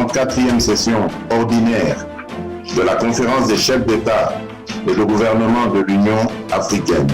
54e session ordinaire de la conférence des chefs d'État et de gouvernement de l'Union africaine.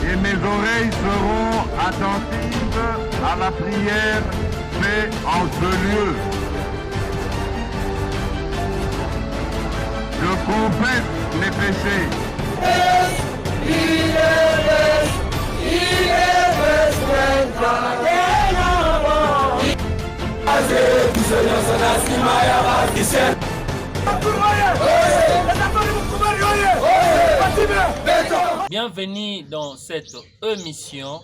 Et mes oreilles seront attentives à la prière faite en ce lieu. Je confesse mes péchés. Bienvenue dans cette émission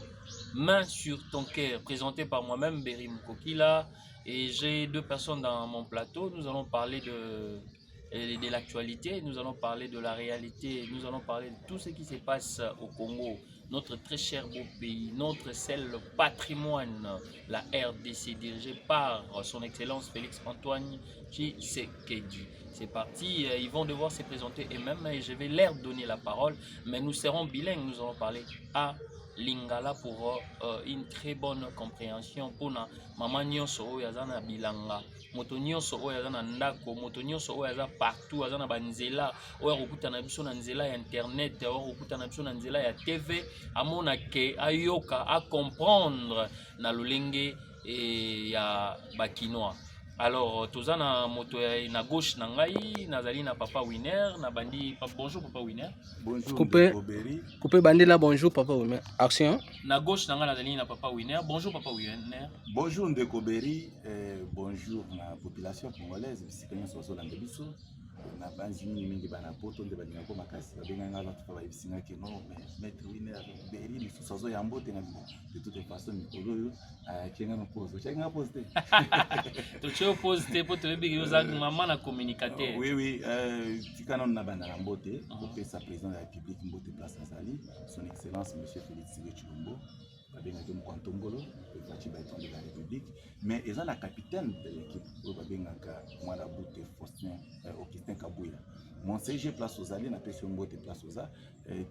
Main sur ton cœur, présentée par moi-même, Berry Mukokila. Et j'ai deux personnes dans mon plateau. Nous allons parler de l'actualité, nous allons parler de la réalité, nous allons parler de tout ce qui se passe au Congo, notre très cher beau pays, notre seul patrimoine, la RDC, dirigée par son Excellence Félix Antoine Tshisekedi. C'est parti, ils vont devoir se présenter eux-mêmes et je vais leur donner la parole, mais nous serons bilingues, nous allons parler à Lingala pour une très bonne compréhension pour na maman nyonso oyo aza na bilanga, moto nyonso oyo aza na ndako, moto nyonso oyo aza partout, aza na banzela oyo akokuta na biso na nzela ya internet, oyo akokuta na biso na nzela ya TV, amona ke ayoka a comprendre na lolenge ya bakinois. Alors, tozana moto na gauche na ngai, nazali na Papa Winner, na bandi bonjour Papa Winner. Bonjour Coupé bandi là, bonjour Papa Winner. Action. Na gauche na ngai nazali na Papa Winner. Bonjour Papa Winner. Bonjour Ndeko Berry, bonjour la population congolaise, bisika soso la biso. Na banzi mingi bana poto nde balinga ko makasi babenga ngala tupa bisinga ke no maître Winner Berry ni soso ya mbote na de toute façon mikolo kenga no pose kenga poste to cho poste pour te bigi yoza maman na communicateur. Oui tikana na bana na mbote pour pesa président de la République mbote place Azali son excellence monsieur Félix Tshisekedi babenga ke Mkwantongolo petit bâton de la République, mais ils ont la capitaine de l'équipe babenga mwana boute Faustin Augustin Kabouya. Mon CG place aux alliés na pesi mbote place aux a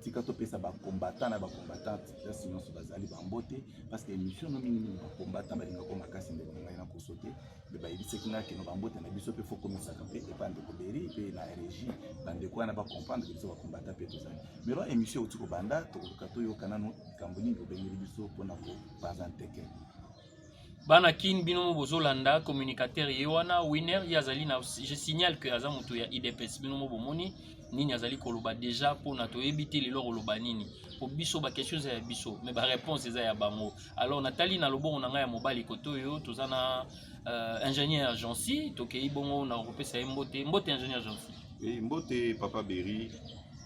tikato pesa ba combattant na ba combattante sinon so bazali ba mbote parce que émission no mingi ba combattant balinga ko makasi ndeko ngai na ko sauter mais ba yebise kinga ke no ba mbote na biso pe faut commencer ka pe epande ko beri pe na régie bande ko na ba comprendre que biso ba combattant pe tozali mais la émission otiko banda to kato yo kanano kamboni ko bengi biso pona ko présenter ke Bana kin bino bozolanda communicateur yewana Winner yazali na je signale que aza mutu ya IDPS bino bomoni nini azali koloba déjà pour na to ebité lelo koloba nini pour biso ba question za biso mais ba réponse za ya bango. Alors Nathalie na lobo na nga ya mobali kotoyo tozana ingénieur Jansi to ke ibongo na kopesa mbote ingénieur Jansi. Et mbote Papa Berry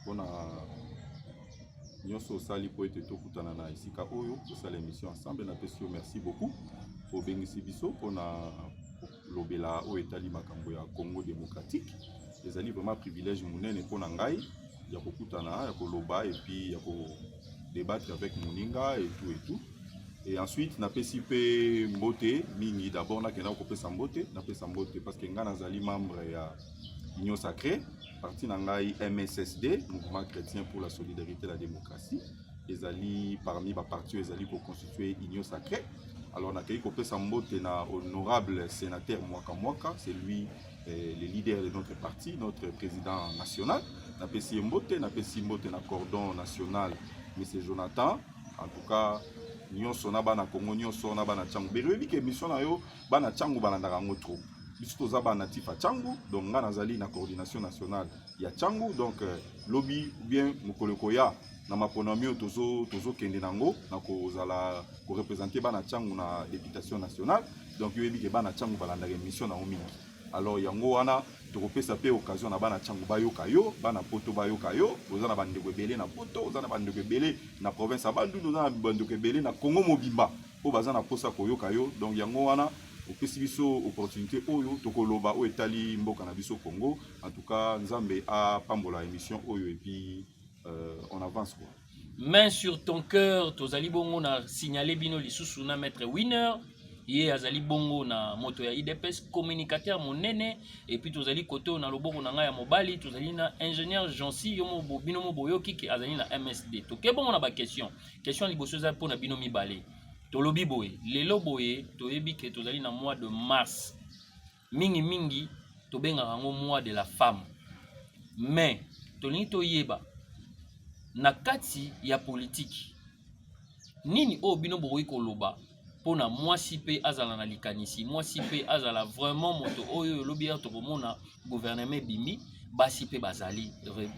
pona nyonso sali po ete tokutana na isika oyo tosala émission ensemble na pesi merci beaucoup pour bengisi biso pona lobela o etali makambo ya Congo démocratique. Ezali vraiment privilège munene pona ngai ya kokutana ya koloba et puis ya ko débattre avec moninga et tout et ensuite na pesi pe mbote mingi d'abord na kena ko pesa mbote parce que nga nazali membre ya Union Sacrée parti na ngai MSSD Mouvement Chrétien pour la Solidarité et la Démocratie. Ezali parmi ba parti ezali ko constituer Union Sacrée. Alors na kei ko pesa mbote na honorable sénateur Mwaka, c'est lui le leader de notre parti, notre président national. Na pesi mbote na cordon national monsieur Jonathan. En tout cas nyonso na bana Congo nyonso na bana Tchangu. Berebi ke mission na yo bana Tchangu balandaka ngotro. Biso tozaba natif à Tchangu, donc nga nazali na coordination nationale ya Tchangu, donc lobby bien mukolokoya na maponamio tozo kende nango na kozala ko représenter bana Tchangu na députation nationale, donc yoyebi ke bana Tchangu balandaka mission na omingi. Alors yango wana tokopesa pe occasion na bana Tchangu bayoka yo, bana poto bayoka yo, ozana bandeko ebele na poto, ozana bandeko ebele na province ya Bandundu, ozana bandeko ebele na Congo mobimba po bazana posa koyoka yo, donc yango wana opesi biso opportunité oyo tokoloba o etali mboka na biso Congo. En tout cas nzambe a pambola émission oyo et puis on avance quoi. main sur ton cœur, tozali bongo na signalé bino lisusu na maître Winner. Ye azali bongo na moto ya IDPS communicateur monene et puis tozali koto na loboko na nga ya mobali tozali na ingénieur Jonsi yomo bino mo boyoki ki azali na MSD. Toke bongo na ba question liboso za pona bino mibale. Tolobi boye, lelo boye toyebi ke tozali na mois de mars. Mingi tobenga rango mois de la femme. Mais tolingi toyeba na kati ya politique nini o bino boyi koloba pona mwasi pe azala na likanisi mwasi pe azala vraiment moto oyo lobi ya tokomona gouvernement bimi basi pe bazali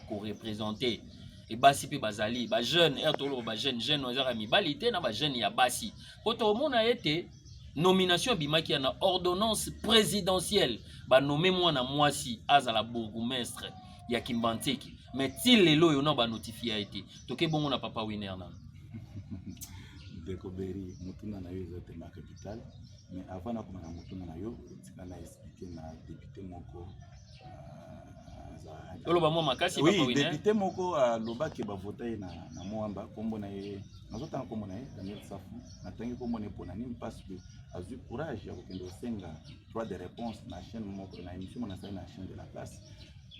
ko représenter et basi pe bazali ba jeune ertolo ba jeune ozara mibali te na ba jeune ya basi poto mona ete nomination bimaki na ordonnance présidentielle ba nommé mwana mwasi azala bourgmestre ya Kimbanteki mais til lelo yo na ba notifié été toke bongo na papa Winner na Dekoberi mutuna na yo zote ma capital mais avant na kuma na mutuna na yo tika na expliquer na député moko Oloba mo makasi papa Winner. Oui, député moko loba ke ba voter na Moamba kombo na ye nazotanga kombo na ye Daniel Safu natangi kombo ne pona nini parce que a eu courage ya kokendo senga droit de réponse na chaîne moko na émission na chaîne de la place.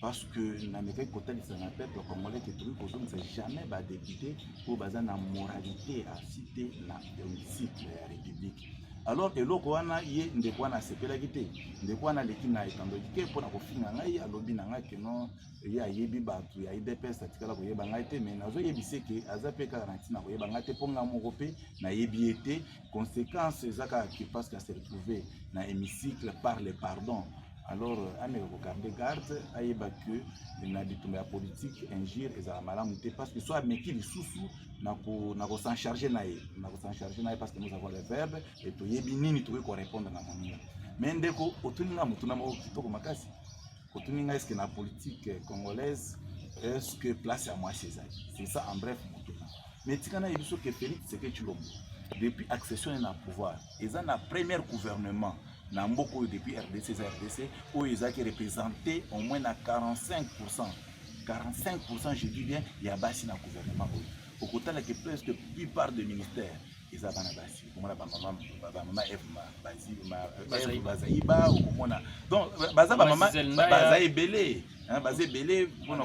Parce que na meka kotali ça na peuple congolais que truc aujourd'hui c'est jamais ba député pour baza na moralité à citer na hémicycle ya république. Alors eloko wana ye ndeko wana sepela kité ndeko wana leki na etando ke pona ko finga ngai alobi na ngai que non ya yebi batu ya IDPS atikala ko yeba ngai te mais nazo yebise ke azapeka na tina ko yeba ngai te ponga moko pe na yebi ete conséquences ezaka qui parce qu'à se retrouver na hémicycle par le pardon. Alors, Amérique garde garde, aïeba que na bitumba ya politique injure ezala malamu te parce que soit meki lisusu na ko s'en charger parce que nous avons le verbe et to yebi nini to ko répondre na moninga. Mais ndeko otuninga mutuna mo kitoko makasi. Otuninga est-ce que na politique congolaise est-ce que place à moi c'est ça en bref mutuna. Mais tikana yebiso que Félix Tshisekedi Tshilombo depuis accession na pouvoir, ils ont na premier gouvernement na mboko depuis RDC où ils ont représenté au moins na 45%. 45% je dis bien, il y a bassi dans le gouvernement. Au côté là que presque la plupart des ministères ils ont bassi. Comme la maman Eve Bazaïba ou comme on donc Bazaï Belé. Basé belé pour nous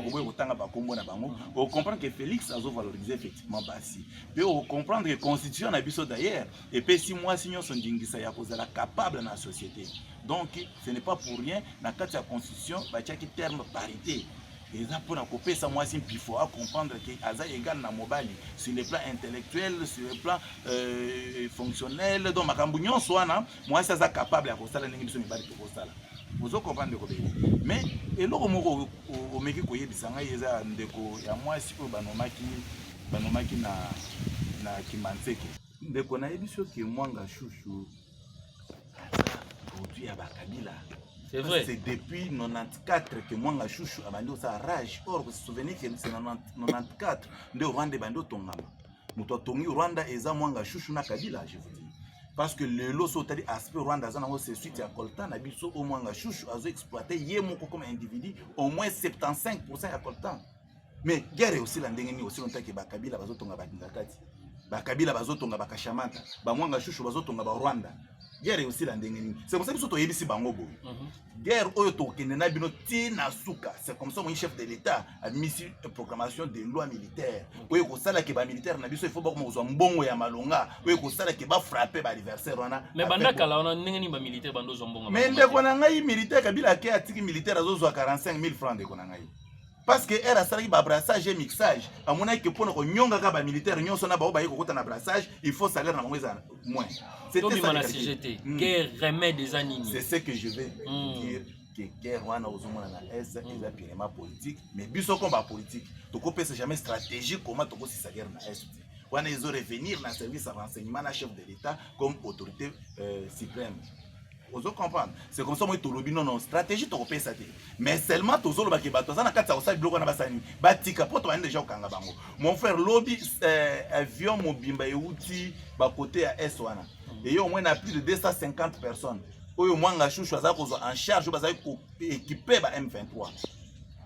on comprend que Félix a valorisé effectivement Bassi. Mais on comprend que la constitution a biso d'ailleurs et puis si moi signons son dingisa ya cause la capable dans la société. Donc ce n'est pas pour rien dans la constitution ba qui terme parité. Et ça pour couper ça moi si il faut comprendre que Aza égal na mobali sur le plan intellectuel, sur le plan fonctionnel donc makambu nyonso wana moi ça capable ya kosala ndenge biso mibali to kosala. Vous comprenez mais et là au meki koyebisa ngai eza ndeko ya mwasi oyo banomaki na Kimanzeke ndeko na yebiso ke mwanga shushu produit ya bakabila. C'est vrai. C'est depuis 94 que mwanga shushu abandi sa rage or vous vous souvenez que c'est 94 nde Rwanda bando tongama muto tongi Rwanda eza mwanga shushu na kabila je vous dis. Parce que le lot sotali aspect Rwanda zana c'est suite à coltan na biso au moins chouchou azo exploiter yé moko comme individu au moins 75% à coltan. Mais guerre aussi la ndengeni aussi longtemps que bakabila bazotonga bakingakati. Bakabila bazotonga bakashamata, ba mwanga chouchou bazotonga ba Rwanda. Guerre aussi la ndengeni. C'est pour ça que biso to yebisi bango boy. Guerre oyo to kenena bino tina suka. C'est comme ça mon chef de l'État a mis une proclamation de loi militaire. Oyo ko sala ke ba militaire na biso il faut ba ko zo mbongo ya malonga. Oyo ko sala ke ba frapper ba anniversaire wana. Mais bandaka la on ndengeni ba militaire bando zo mbongo. Mais ndeko na ngai militaire kabila ke atiki militaire azo zo 45 000 francs ndeko na ngai. Parce que elle a sali ba brassage et mixage. Amona ke pona ko nyonga ka ba militaire nyonso na ba ba ko kota na brassage, il faut salaire na mweza moins. C'était ça la CGT. Guerre remède des animaux. C'est ce que je vais dire que guerre wana ozomona na est eza purement politique, mais biso combat politique. Toko pesa jamais stratégique comment toko si sa guerre na est. Wana ils ont revenir dans service de renseignement na chef de l'État comme autorité suprême. Vous comprenez? C'est comme ça moi tolobi non stratégie to kopesa te. Mais seulement tozolo ba ke bato za na kata osali bloko na basani. Batika poto ande déjà okanga bango. Mon frère lobby avion mobimba euti ba côté à est wana. Et yo au moins na plus de 250 personnes. Oyo mwanga chouchou za ko en charge ba za ko équiper ba M23.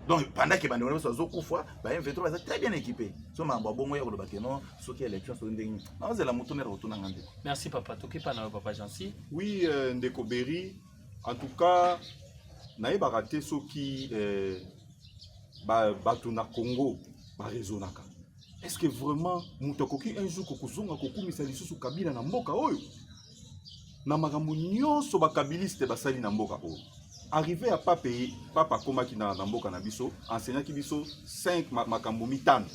Donc pendant que bande soit zokufa ba M23 va très bien équipé so ma bongo ya koloba que non so qui élection so ndenge non c'est la moutonner retourna ngande. Merci papa toki pa na papa Jansi. Oui ndeko Berry en tout cas naïba raté ceux qui bato na Congo ba raisonnaka. Est-ce que vraiment mutakoki un jour kokuzonga kokumisa lisusu Kabila na mboka oyo na makambo nyonso ba kabiliste basali na mboka oyo arrivé à pas payer papa koma ki na mboka na biso enseignant ki biso 5 makambo mitano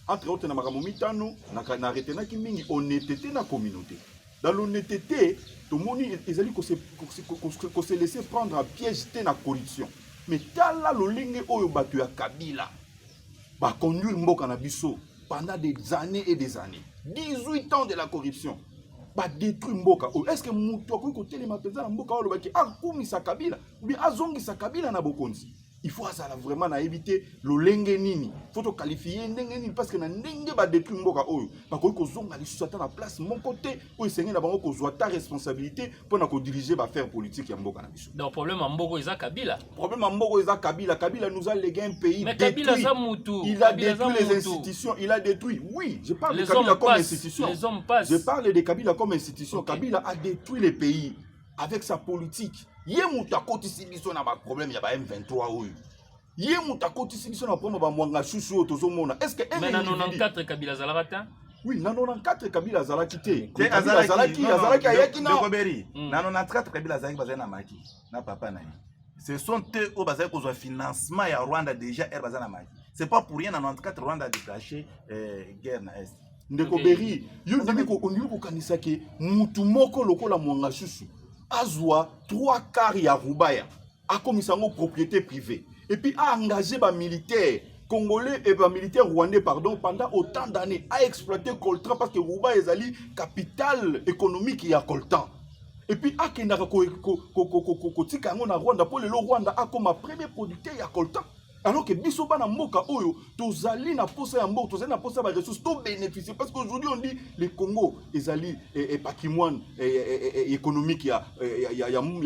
entre autres na makambo mitano na retena ki mingi honnêteté na communauté dans l'honnêteté tout monde ezali ko se laisser prendre à piège té na corruption mais tala lolinge oyo batu ya Kabila ba conduire mboka na biso pendant des années et des années 18 ans de la corruption ba détruire mboka. Est-ce que mutu akoki kotelema penza na mboka oyo baki akumisa Kabila ou bien azongisa Kabila na bokonzi? Il faut ça vraiment na éviter lolenge nini. Faut to qualifier ndenge nini parce que na ndenge ba détruire mboka oyo. Ba koki kozonga lisusu ata na place mon côté oyo sengi na bango kozwa ta responsabilité pour na ko diriger ba faire politique ya mboka na biso. Donc problème en mboko eza Kabila. Problème en mboko eza Kabila. Kabila nous a légué un pays mais détruit. Kabila za mutu. Il a détruit les institutions, il a détruit. Oui, je parle de Kabila comme institution. Les hommes passent. Je parle de Kabila comme institution. Okay. Kabila a détruit les pays avec sa politique. Yemuta kotisi biso na ba problème ya ba M23 oyo. Yemuta kotisi biso na problème ba mwanga chouchou tozomona. Est-ce que mais na 94 Kabila zalaka? Oui, na 94 Kabila zalaki te. Azalaki ayaki na Roberi. Na 94 Kabila zalaki bazana maki na papa na ye. Ce sont eux au bazali kozwa financement ya Rwanda déjà bazana maki. C'est pas pour rien na 94 Rwanda a déclenché guerre na est. Ndeko Berry, yo ndiko ondiko kanisa ke mutu moko lokola mwanga chouchou. Azwa 3/4 ya Rubaya, a commis sango propriété privée, et puis a engagé ba militaires congolais et ba militaires rwandais pardon pendant autant d'années à exploiter coltan parce que Rubaya est ali capitale économique ya coltan. Et puis a kendaka ko tika ngo na Rwanda pour le Rwanda a comme premier producteur ya coltan. Alors que biso bana mboka oyo tozali na posa ya mboka tozali na posa ba ressources to bénéficier parce qu'aujourd'hui on dit le Congo ezali patrimoine économique ya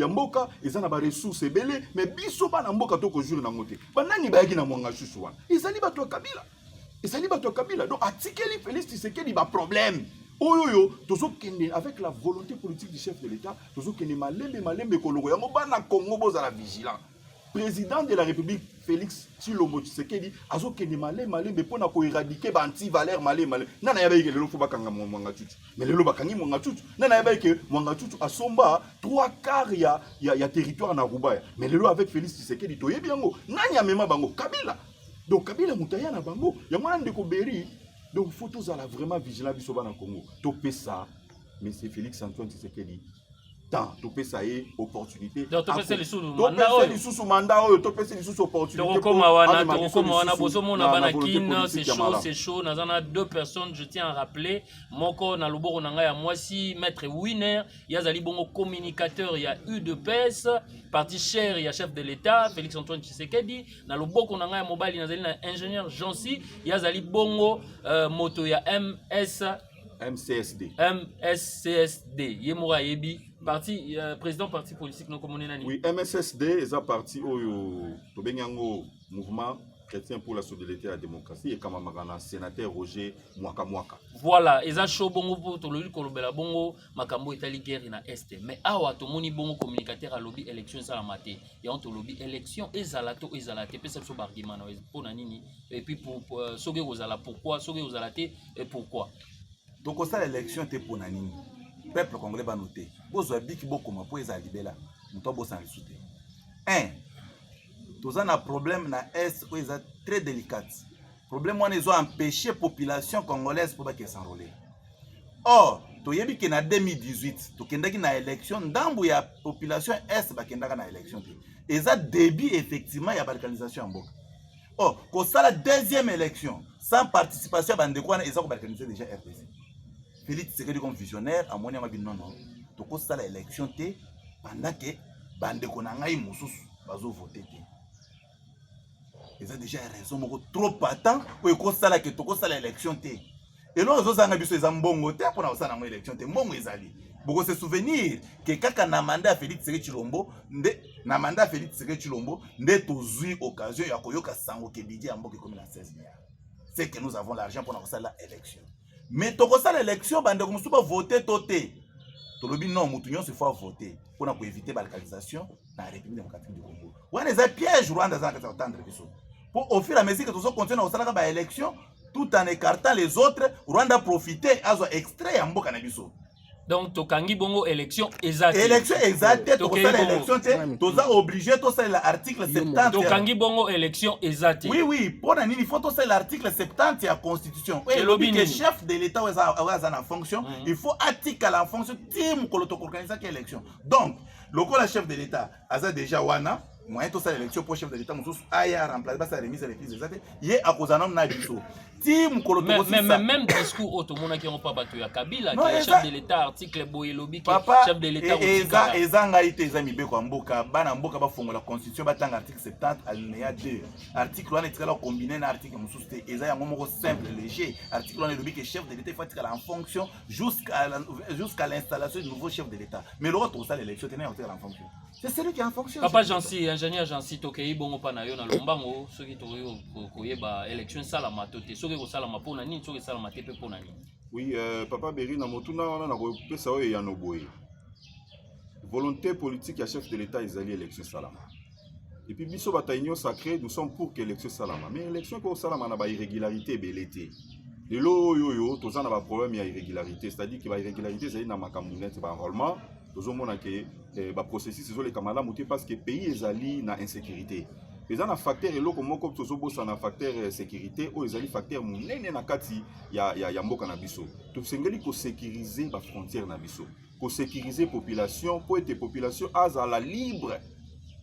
mboka ezana ba ressources ebele mais biso bana mboka to ko jour na ngote banani bayaki na mwanga chouchou wana ezali bato ya Kabila donc atikeli Félix Tshisekedi ba problème oyo tozo kende avec la volonté politique du chef de l'État tozo kende malembe kolongo yango bana Congo bozala vigilant. Président de la République Félix Tshisekedi azo kende malembe pona ko éradiquer ba anti-valeur malembe nana yabaye ke lelo fo bakanga mwanga chuchu mais lelo bakangi mwanga chuchu nana yabaye ke mwanga chuchu asomba 3/4 ya territoire na Rubaya mais lelo avec Félix Tshisekedi toyebi yango nani amema bango Kabila donc Kabila mutaya na bango yango na ndeko Berry donc photos à la vraiment vigilant biso bana Congo to pesa monsieur Félix Antoine Tshisekedi to pesa ye opportunité donc to pesa les sous mandat oyo to pesa les sous opportunité to koma wana boso mona bana kin c'est chaud nazana 2 personnes je tiens à rappeler moko na loboko na ngai ya mwasi maître Winner yazali bongo communicateur ya UDPS parti cher ya chef de l'État Félix Antoine Tshisekedi na loboko na ngai ya mobile nazali na ingénieur Jansi yazali bongo moto ya MSCSD Yemura Yebi parti président parti politique non communé nani. Oui, MSSD est parti oyo to benyango mouvement chrétien pour la solidarité et la démocratie et kama magana sénateur Roger Mwaka. Voilà, eza show bongo pour to lolu kolobela bongo makambo etali guerre na est mais awa to moni bongo communicateur à lobby élection ça la maté et on to lobby élection ezalato pesa so argument na pour nini et puis pour soge ozala pourquoi soge ozalate et pourquoi. Donc ça l'élection était pour nani. Peuple congolais va noter. Bozwa biki bokoma po eza libela. Muto bosa lisute. 1. Toza na problème na est où eza très délicate. Problème on les a empêché population congolaise pour pas s'enrôler. Or, toyebi que na 2018, to kendaki na élection ndambu ya population est ba kendaka na élection. Eza début effectivement ya balkanisation en boka. Or, ko ça la deuxième élection sans participation bandeko na eza ko balkaniser déjà RDC. Félix Tshisekedi comme visionnaire à mon avis non to ko ça l'élection té pendant que bande ko na ngai mususu bazo voter té ils ont déjà raison moko trop patent pour ko ça la que to ko ça l'élection té Et là, on a vu ces ambongo, pour la élection, c'est bon, Beaucoup se souvenir que kaka na mandat Félix Tshisekedi Tshilombo, na mandat Félix Tshisekedi Tshilombo, nde tozui occasion ya koyoka sango ke bidi ya mboka comme la 16 milliards. C'est que nous avons l'argent pour faire l'élection. Mais toko ça l'élection, bande comme souba voter toté. Tolobi non, mutunyo se faut voter pour éviter la localisation dans la République démocratique du Congo. Ouais, les pièges Rwanda ça va attendre biso. Pour au fur et à mesure que tous continuent à faire la élection, tout en écartant les autres, Rwanda profiter à zo extrait en mboka na biso. Donc, tokangi bongo élection exacte. Élection exacte, l'élection, tu es obligé de faire l'article 70. Tokangi bongo élection exacte. Oui, oui, pour il faut faire l'article 70 de la Constitution. Oui, le chef de l'État est en fonction, il faut article la fonction, team pour organiser l'élection. Donc, le chef de l'État a déjà wana, moyen de faire l'élection pour le chef de l'État, aya remplacer sa remise à l'église exacte, il est à cause d'un homme nabiso. Même discours automona qui ont pas battu à Kabila, qui est chef de l'État, article Boyelobi, qui est chef de l'État. Et Zangaïté, Zamibe Kwamboka, Banamboka, Bafongo, la Constitution, Batang, article 70, alinéa 2. Article 1 est très combiné, article Moussouste, et ça, il y a un moment simple, léger. Article 1 est le que chef de l'État fait en fonction jusqu'à l'installation du nouveau chef de l'État. Mais l'autre, tout ça, l'élection, tenait en fonction. C'est celui qui est en fonction. Papa Jansi, ingénieur Jansi, Tokei, Bongo Panayo, na Lombango, ceux qui ont élection, Salama, ceux qui salama pour nani, ceux qui salama tepe pour nani. Oui, Papa Berry, na motuna on a repris ça et yanoboye. Volonté politique à chef de l'État Isali élection salama. Et puis biso bataillon sacré, nous sommes pour que l'élection salama. Mais l'élection pour salama na ba irrégularité belité. De l'eau yo tous en a problème ya irrégularité, c'est-à-dire que ba irrégularité c'est na makamounet ba enrôlement. Nous avons que le processus c'est les camarades monté parce que le pays est allé dans l'insécurité. Mais un facteur et l'autre comme tout ça un facteur sécurité ou les facteurs munene na kati ya mboka na biso. Tout sengeli ko sécuriser la frontière na biso, ko sécuriser population pour être population à la libre.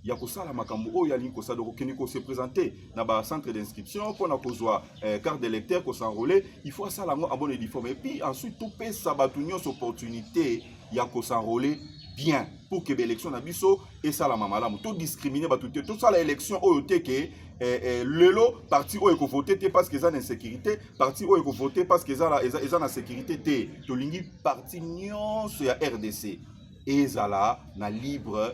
Il y a ça la makambo o ya linko ça donc ko se présenter na ba centre d'inscription pour na kozwa carte d'électeur ko s'enrôler, il faut ça la en bonne uniforme et puis ensuite tout peut sabatunyo opportunité ya ko s'enrôler bien pour que l'élection na biso et ça la mamala tout discriminer ba tout ça l'élection o te que lelo parti o eko voter parce que ça insécurité parti o eko voter parce que ça na sécurité te to lingi parti nyonso ya RDC et ça na libre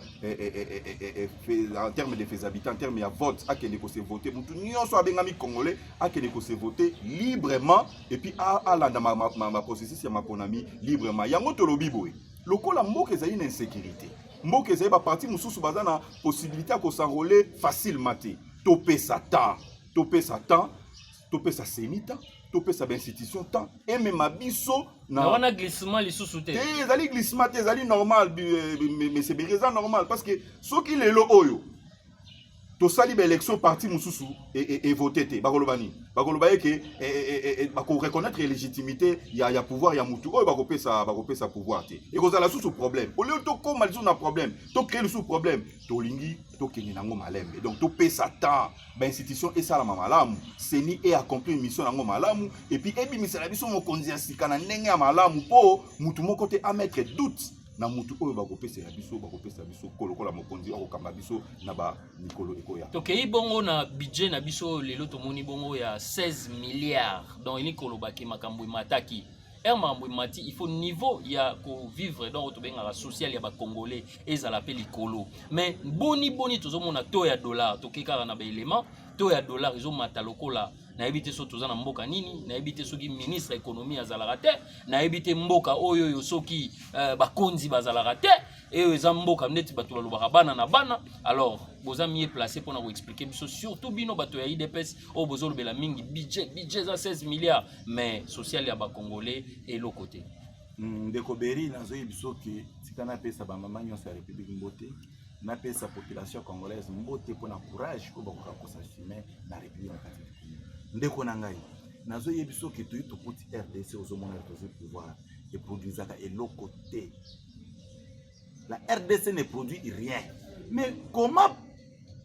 en termes de faisabilité en termes de vote à que se voter mutu nyonso abengami congolais à que se voter librement et puis à la ma processus ya maponami librement yango to lobi boy lokola mboka ezali na insécurité mboka ezali ba parti mususu baza na possibilité à s'enrôler facilement topé Satan topé semita topé sa institution tant et même abiso na wana glissement li sous-souté ezali glissement ezali normal mais c'est bien normal parce que ceux qui le oyo to sali ba élection parti mususu et voter te bakolobani bakolobaye que bako reconnaître légitimité ya pouvoir ya mutu oyo bakopé sa pouvoir te et ko zala sous problème au lieu to comme malzo na problème to créer le sous problème to lingi to kengi nango malembe donc to pesa temps ba institution et ça la malamu seni et accomplir une mission nango malamu et puis ebi misala biso mo konzia sikana ndenge ya malamu po mutu moko te a mettre doute na mutu oyo bakopesa biso kolokola mokonzi okamba biso na ba mikolo ekoya tokei bongo na budget na biso lelo tomoni bongo ya 16 milliards donc ini kolobaki makambo mataki mambo mati il faut niveau ya ko vivre dans otobenga la social ya ba congolais ezala pe likolo mais boni tozomona to ya dollar tokeka na ba élément to ya dollar izo mata lokola na ebité so tozana mboka nini na ebité soki ministre économie azalaka te na ebité mboka oyo yo soki bakonzi bazalaka te et eza mboka neti bato balobaka bana na bana alors boza mieux placé pour nous expliquer biso surtout bino bato ya IDPS o bozo lobela mingi budget za 16 milliards mais social ya ba congolais et l'autre côté ndeko Beri nazo biso ki tikana pesa ba mama nyonso ya République mbote na pesa population congolaise mbote pour na courage ko bakoka ko s'assumer na République démocratique ndeko na ngai nazo yebiso ki tu petit RDC ozomona tozo pouvoir et produisaka et l'autre côté la RDC ne produit rien mais comment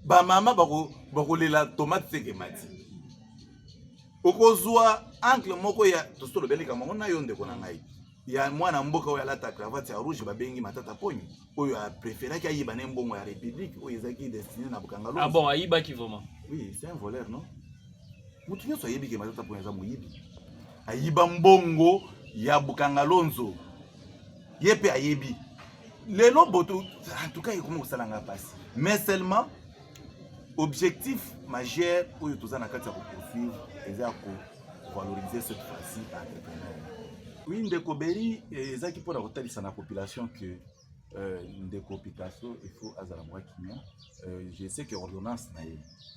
ba mama bako lela tomate seke mati okozwa angle moko ya tosolo belika mongo na yo ndeko na ngai ya mwana mboka oyo alata cravate ya rouge babengi matata ponyo oyo a préféré ki ayiba ne mbongo ya République oyo ezaki destiné na bokangalo ah bon ayiba ki vraiment oui c'est un voleur non mutu nyonso ayebi ke matata ponyo za moyibi ayiba mbongo ya Bukangalonzo yepe ayebi lelo boto en tout cas comment ça l'a passé mais seulement objectif majeur oyo tozana kati ya poursuivre eza ko valoriser cette fois-ci entrepreneur. Oui, ndeko Beri ezaki pour la retalisa na population que ndeko Picasso il faut azala moi kimia. Je sais que ordonnance na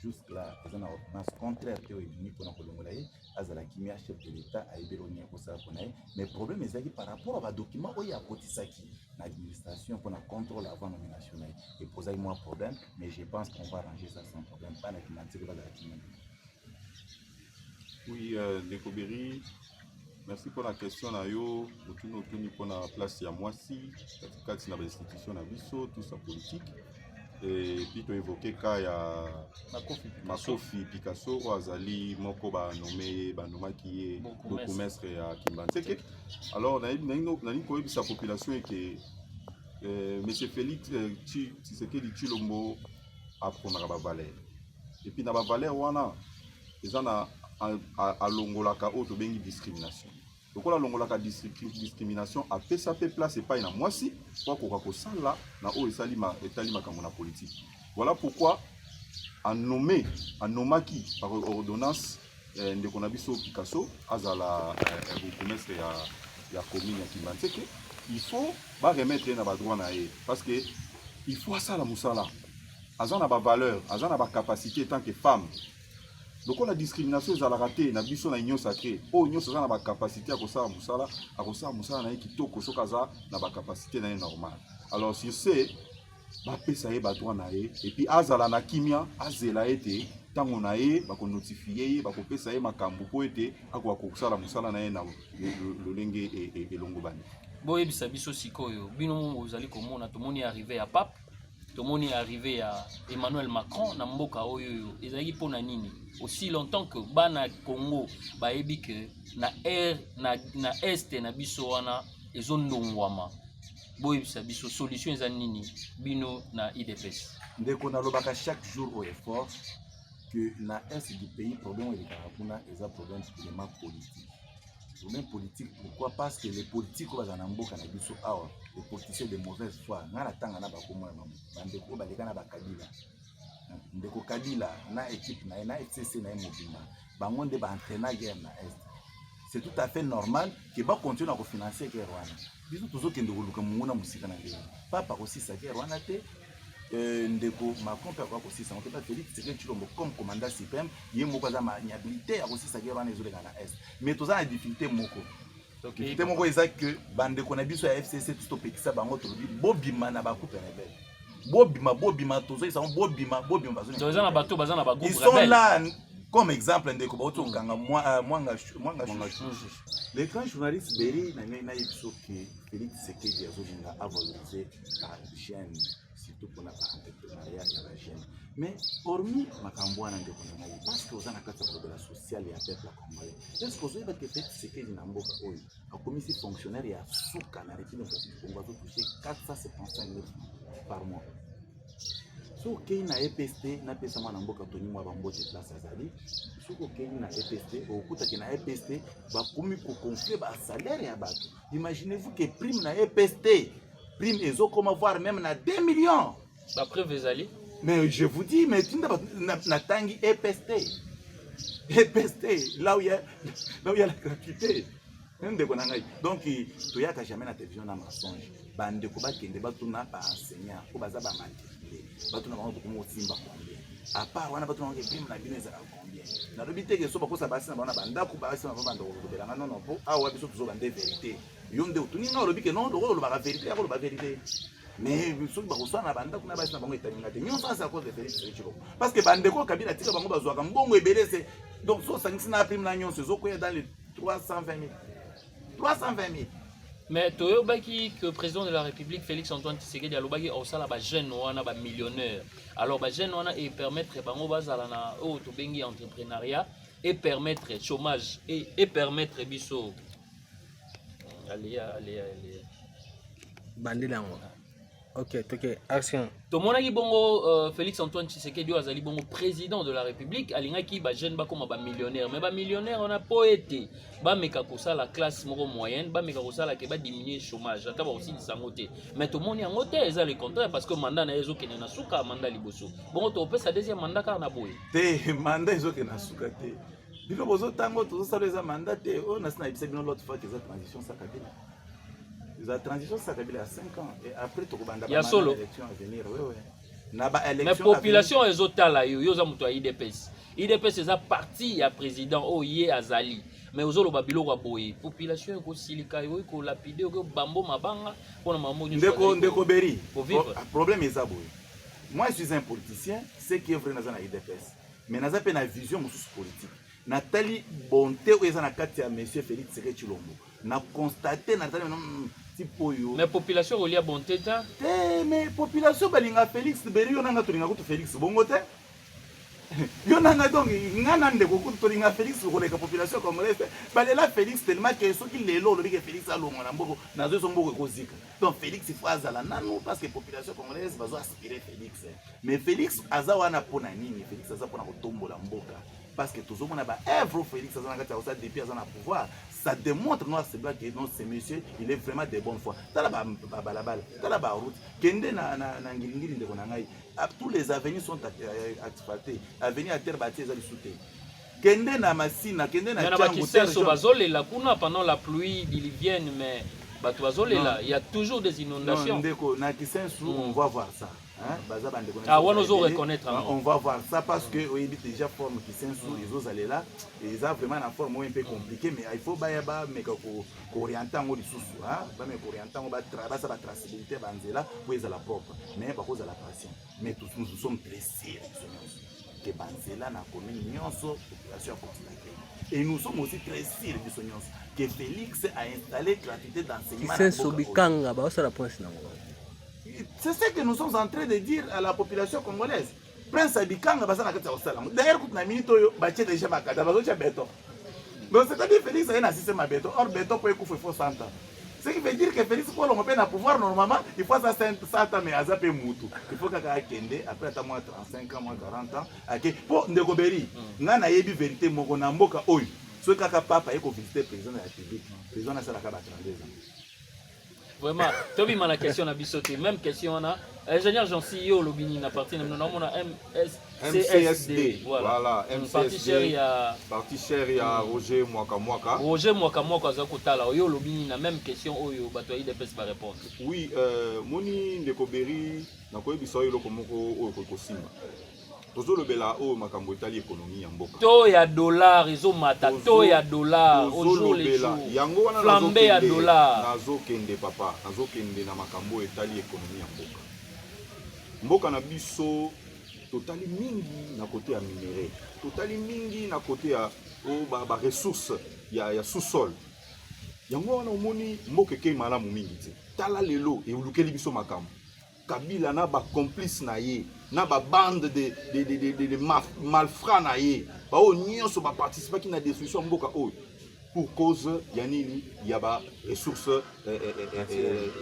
juste là ezana ordonnance contraire que ni pour na kolongola ye azala kimia chef de l'état aibero ni ko sala konaye mais problème ezaki par rapport à ba document oyo akotisaki na administration pour na contrôle avant nomination et poser moi problème mais je pense qu'on va arranger ça sans problème pas na kimanti que va la kimia. Oui, ndeko Beri, merci pour la question. Nayo, nous pour la place à moi si, katikati na institution na biso, tout ça politique. Et puis tu évoqué ka ya Makofi Picasso ou Azali moko ba nommé ba nomaki est bourgmestre ya Kimbanzeke. Alors nani ko sa population est que monsieur Félix Tshisekedi Tshilombo a prendre ba valeur. Et puis na ba valeur wana ezana à longolaka auto bengi discrimination. Donc la longolaka discrimination a fait ça fait place et pas une moisi pour qu'on sala na o esali makambo na politique. Voilà pourquoi en nomaki par ordonnance de konabiso Picasso azala bourgmestre ya commune ya Kimbanzeke, il faut ba remettre na ba droit na e parce que il faut ça la musala. Azana ba valeur, azana ba capacité en tant que femme. Donc la discrimination est à la raté, na biso na union sacrée. Oh union sacrée na ba capacité à kosa musala na kitoko sokaza na ba capacité na normal. Alors si c'est ba pesa e ba droit na e et puis azala na kimia azela ete tango na e ba ko notifier ba ko pesa e makambo po ete akwa ko sala musala na e na lolenge et longobani. Boye bisa biso sikoyo bino ozali komona tomoni arrivé à Pape. Tout le monde est arrivé à Emmanuel Macron na mboka oyo ezali pona nini aussi longtemps que bana Congo baebi que na est na biso wana ezondongwama boye biso solution eza nini bino na IDPS ndeko na lobaka chaque jour au effort que na est du pays problème est kuna eza problème purement politique. Problème politique pourquoi? Parce que les politiques au Bazanamboka na biso awa les politiciens de mauvaise foi ngana tanga na bakomo na ndeko baleka na bakabila ndeko kabila na équipe na FCC na mobima bango nde ba entraîner guerre na est. C'est tout à fait normal que ba continuer à financer guerre wana biso tozokende koluka munguna musika na guerre papa aussi sa guerre wana te ndeko Macron peut avoir aussi ça on peut pas Félix Tshisekedi Tshilombo comme commandant suprême yé moko za maniabilité a aussi sa guerre wana ezoleka na est mais toza na difficulté moko. Difficulté moko eza que bande ko na biso ya FCC tout pekisa bango to bobima na ba coupe rebelle bobima tozo isa bobima bazoni toza na bato baza na ba groupe rebelle ils sont là comme exemple ndeko ba otonganga mwanga les grands journalistes Beri na yebiso que Félix Tshisekedi azolinga a valoriser la chaîne surtout pour l'entrepreneuriat et la jeune. Mais hormis Makambouana de Konanaï, parce que vous avez un la sociale et un peuple congolais, est-ce que vous avez fait ce que vous avez fait a commis ces fonctionnaires et à Souka, na République du Congo, vous touchez 475 000 par mois. Si vous avez un EPST, na pesa mwana mboka toni mwa bambote place azali, si vous avez un EPST, au kuta ki na EPST, ba komi ko conflit ba salaire ya bato. Imaginez-vous que prime na EPST prime ezo comment voir même na 2 millions. La preuve est allée. Mais je vous dis, mais tu n'as tangi EPST. EPST, là où il y a la gratuité. Donc, tu y a jamais la télévision dans mensonge. Bande ko ba kende ba tuna ba enseignant, ko baza ba matriculé. Ba tuna ba ko mo simba combien. À part wana ba tuna ko prime na bino ezala combien. Na lobité ke so ba ko sa basi na bana banda ko ba basi na banda ko belanga non non po awa biso tuzo bande vérité. Yonde utuni na lobike non do lo ba vérité, ko lo ba vérité. Mais biso ba ko na banda ko na basi na bango etalinga te. Nyon ça à cause de Félix Tshisekedi. Parce que bande ko kabila tika bango bazwa ka mbongo ebele c'est donc so sangisi na prime na nyon se zo ko dans les 320 000. 320 000. Mais toyobaki que le président de la République Félix Antoine Tshisekedi alobaki osala ba jeune wana ba millionnaire. Alors ba jeune wana et permettre bango bazala na o to bengi entrepreneuriat et permettre chômage et permettre biso allez bandela ngo Ok, action. To monaki bongo Félix Antoine Tshisekedi azali bongo président de la République alingaki ba jeune ba comme ba millionnaire mais ba millionnaire on a poété ba meka kosa la classe moko moyenne ba meka kosa la ke ba diminuer chômage ata ba aussi disangote mais to moni yangote eza le contraire parce que mandat na ezo kene na suka mandat liboso bongo to pesa deuxième mandat ka na boye te mandat ezo kene na suka te bino bozo tango to sala eza mandat te on a sna ibisa bino l'autre fois que eza transition sakabila. La transition ça fait 5 ans et après tu vas l'élection à venir mais population ezotala yo za muto IDPS eza parti ya président oye azali mais ozolo babilo kwa boye population ko silika yo ko lapide ko bambo mabanga pona mambo ni ndeko beri problème est ça boye. Moi je suis un politicien c'est qui est vrai dans la IDPS mais naza pe na vision mususu politique Nathalie bonté ou eza na kati ya monsieur Félix Tshisekedi Tshilombo na constater Nathalie mais population relia bonté ta mais population balinga Félix Beri yo nanga tolinga kutu Félix bongo te yo nanga donc ngana ndeko kutu tolinga Félix koleka population congolaise balela Félix tellement que soki lelo lobi que Félix alonga na mboko nazo so mboko ekozika donc Félix faut azala nanu parce que population congolaise bazo aspirer Félix mais Félix aza wana pona nini Félix aza pona kotombola mboka parce que tout le monde a œuvre Félix aza na kati depuis aza na pouvoir ça démontre non c'est blague non ce monsieur il est vraiment de bonne foi tala ba balabala tala ba route kende na ngilingili ndeko na ngai tous les avenues sont asphaltées avenue à terre bâtie ezali souté kende na masina kende na chango terre bazolela kuna pendant la pluie diluvienne mais bato bazolela il y a toujours des inondations ndeko na Kisensu on va voir ça. Ah, on nous reconnaître. On va voir ça parce que oui, déjà forme qui s'insout les autres allaient là et ils ont vraiment une forme un peu compliquée mais il faut mais orienter en dessous hein pas mais orienter on va travailler ça la traçabilité banzela pour les la propre mais pas cause de la passion mais tous nous sommes très sérieux que banzela na commune nyonso population continentale et nous sommes aussi très sérieux du sonyon que Félix a installé gratuité d'enseignement c'est sobikanga ba ça la point na c'est ce que nous sommes en train de dire à la population congolaise. Prince Abikanga basa na kati ya salam. D'ailleurs quand na minute oyo ba tie déjà makada bazo tia béton. Donc c'est-à-dire Félix a un système à béton. Or béton peut couper faut 100 ans. Ce qui veut dire que Félix pour l'on na pouvoir normalement, il faut ça 100 ans mais aza pe mutu. Il faut kaka kende après ta moins 35 ans moins 40 ans. OK. Pour ndeko beri, nga na yebi vérité moko na mboka oyo. So kaka papa eko visiter président de la République. Président na sala ka ba 32 ans. Vraiment, Toby m'a la question à bisoté. Même question on a. Ingénieur Jean-Si yo lobini na parti nous on a MCSD. Voilà, MCSD. Parti cher ya Roger Mwaka. Roger Mwaka za kotala yo lobini na même question oyo bato IDPS ba répondre. Oui, moni ndeko beri na ko biso yo lokomoko oyo ko simba. Tozo lobela o makambo etali économie ya mboka. To ya dollar izo mata to ya dollar au jour les jours. Yango wana flambé ya dollar. Nazo kende papa, nazo kende na makambo etali économie ya mboka. Mboka na biso totali mingi na côté ya minerai. Totali mingi na côté ya ba ressources ya sous-sol. Yango wana omoni mboka ke malamu mingi te. Tala lelo e ulukeli biso makambo. Kabila na ba complice na ye na ba bande de malfrats na ye ba o nyonso ba participer ki na destruction mboka oyo pour cause ya nini ya ba ressources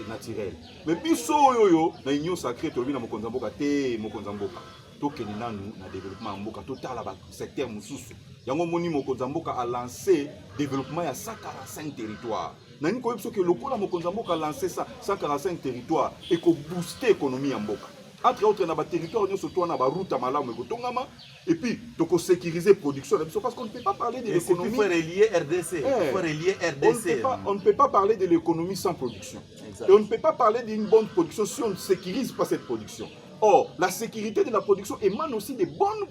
naturelles mais biso oyo na union sacrée to bina mokonza mboka te mokonza mboka to keni nanu na développement mboka to tala ba secteur mususu yango moni mokonza mboka a lancé développement ya 145 territoires. Nani ko yebso ke lokola mokonza mboka lancé ça 145 territoires et ko booster économie ya mboka. Entre autres na ba territoire nyonso to na ba route malamu e ko tongama et puis to ko sécuriser production parce qu'on ne peut pas parler de l'économie. Il faut relier RDC. Il faut relier RDC. On ne peut pas parler de l'économie sans production. Exact. Et on ne peut pas parler d'une bonne production si on ne sécurise pas cette production. Or, la sécurité de la production émane aussi des bonnes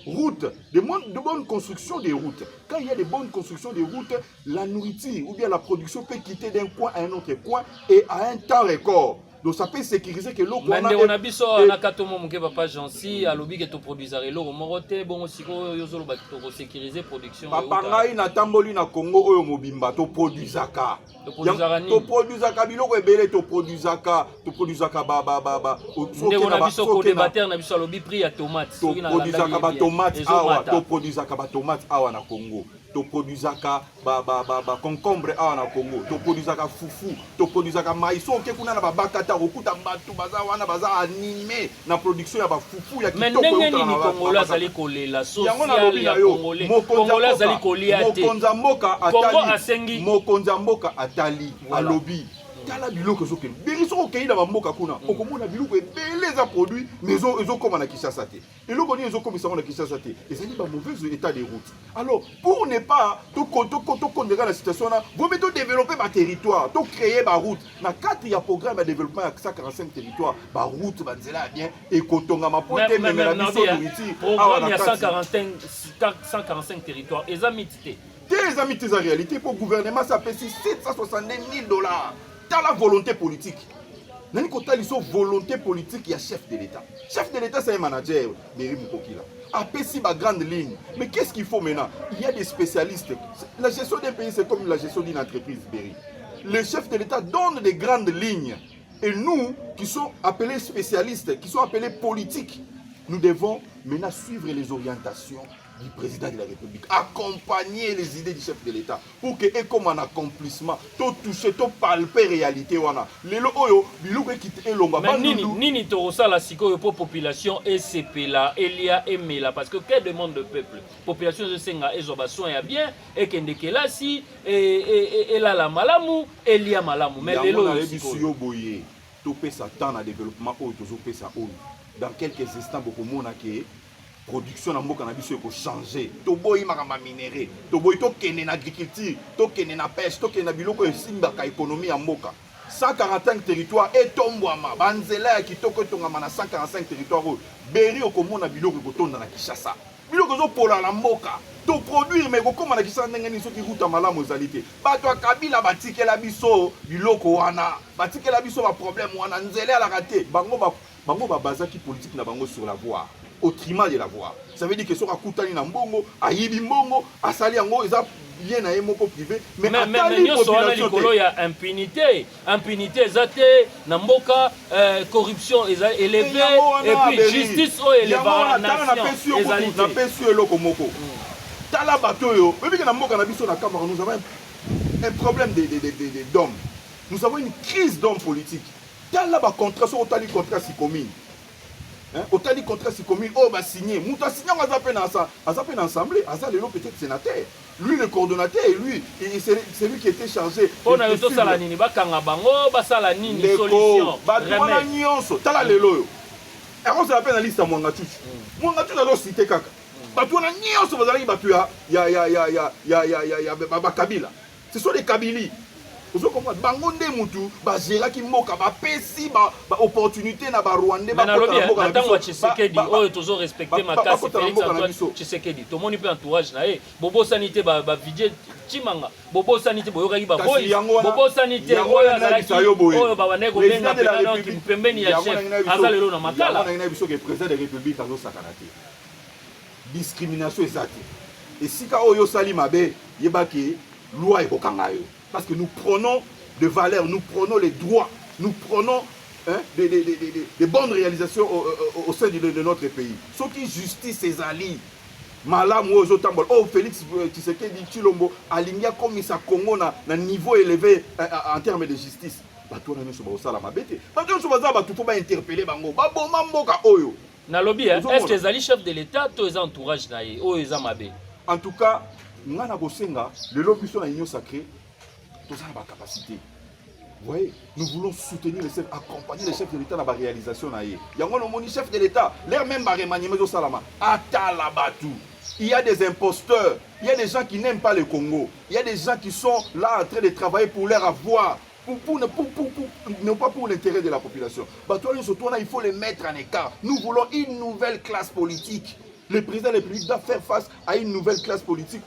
routes, de bonnes constructions des routes. Quand il y a de bonnes constructions des routes, la nourriture ou bien la production peut quitter d'un coin à un autre coin et à un temps record. Donc ça peut sécuriser que l'eau qu'on a... on a biso na katomo mke papa Jansi alobi que to produisare l'eau morote bon siko yozolo ba to sécuriser production. Papa ngai na tamboli na Congo oyo mobimba to produisaka. To produisaka biloko ebele to produisaka ba. Ndeko na biso ko débattre na biso alobi prix ya tomate. To produisaka ba tomate awa to produisaka ba tomate awa na Congo. to produisaka concombre awa na Congo, to produisaka fufu, to produisaka maïs, oke kuna na bakata okuta batu baza wana baza animé na production ya ba fufu ya kitoko. Mais ndenge nini Congolais azali kolela social ya Congolais. Congolais azali kolia te. Mokonza mboka atali alobi. Tala biloko zoke. Beriso okei na mboka kuna. Okomona biloko ebele za produit mais ezokoma na Kinshasa te. Eloko ni ezokomisa na Kinshasa te. Ezali ba mauvais état des routes. Alors pour ne pas to kondera la situation là, vous mettez développer ba territoire, to créer ba route. Na 4 ya programme de développement ya 145 territoires, ba route ba nzela bien et kotonga ma pote même la biso nourriture. Programme ya 145 territoires. Ezamité. Des amis tes en réalité pour le gouvernement ça paie 770 000 $. T'as la volonté politique. Nani kota liso volonté politique, il y a chef de l'État. Chef de l'État, c'est un manager, Bérim Kokila. Après, si ma grande ligne. Mais qu'est-ce qu'il faut maintenant? Il y a des spécialistes. La gestion d'un pays, c'est comme la gestion d'une entreprise, Bérim. Le chef de l'État donne des grandes lignes. Et nous, qui sommes appelés spécialistes, qui sommes appelés politiques, nous devons maintenant suivre les orientations du président de la République, accompagner les idées du chef de l'État pour que, et comme un accomplissement, tout toucher, tout palper réalité. Les loyaux, quitter l'omba. Mais nini torosa la siko pour population et CP là, Elia et Mela, parce que quelle demande de peuple? Population de Senga et Zoba soin bien, et Kendekela si, et là la malamu, Elia malamu. Mais les loyaux. Tout peut s'attendre à développement, dans quelques instants, beaucoup de monde production na mboka na biso eko changer to boyi makamba minéré to boyi to kene na agriculture to kene na pêche to kene na biloko esimbaka économie ya mboka 145 territoires etombwama banzela ya kitoko etongama na 145 territoires beri okomona biloko ekotonda na Kinshasa biloko ezopola na mboka to produire mais kokoma na Kinshasa ndenge nini soki ruta malamu ezali te bato ya Kabila batikela biso biloko wana batikela biso ba problème wana nzela alaka te bango bazaki politique na bango sur la voie au triment de la voie. Ça veut dire que sur Akutani na mbongo, ayibi mbongo, asali yango eza bien na yemoko privé, mais population il y a impunité ezate na mboka corruption élevée et puis justice o éleva nation ezali na pesu eloko moko. Tala bato yo, même que na mboka na biso na Cameroun nous avons un problème d'hommes. Nous avons une crise d'hommes politiques. Tala ba contrat sur otali contrat si commune. Otali contrat si commune, oh bah signé. Mouta signé, on a zappé dans l'assemblée, Aza Lelo peut-être sénateur. Lui le coordonnateur, et lui, c'est lui qui était chargé. On a eu tout ça la nini, bakanga bango, basala nini solution. Batouana nyonso, tala Lelo. Et on s'appelle dans la liste à Mwangatouch. Mwangatouch a l'os cité kaka. Batouana nyonso, bazali batuya, ya Kabila. Ce sont des Kabili. Vous comprenez? Bangonde mutu, bazera ki moka, ba pesi, ba opportunité na ba Rwandais, ba kota na moka. Tshisekedi, oh toujours respecter ma casse. Félix Antoine Tshisekedi. Tout le monde peut entourage na eh. Bobo sanité ba vidje Chimanga. Bobo sanité boyoka ki ba boy. Bobo sanité oyo zalaki. Oyo ba waneko benga pena ki pembeni ya chef. Azalelo na makala. On a une biso que président de la République azo sakanate. Discrimination ezati. Et sika oyo sali mabe, yebaki loi ekokanga yo. Parce que nous prenons des valeurs, nous prenons les droits, nous prenons des bonnes réalisations au sein de notre pays. Ce qui justice ses alliés, Malam ou Zotambol, oh Félix Tshisekedi Tshilombo, Alingia comme ça Congo na niveau élevé en termes de justice. Bato na nso ba osala mabete. Bato nso baza bato faut ba interpeller bango. Ba boma mboka oyo. Na lobby, est-ce que les alliés chefs de l'État, tous les entourages na ye, oyo eza mabe. En tout cas, ngana bosenga, le lobby sont na union sacrée. Tous la capacité. Vous voyez, nous voulons soutenir les chefs, accompagner les chefs de l'État dans la réalisation. Il y a un chef de l'État, l'air même remaniement de Salama. Il y a des imposteurs, il y a des gens qui n'aiment pas le Congo, il y a des gens qui sont là en train de travailler pour leur avoir, non pas pour l'intérêt de la population. Il faut les mettre en écart. Nous voulons une nouvelle classe politique. Le président de la République doit faire face à une nouvelle classe politique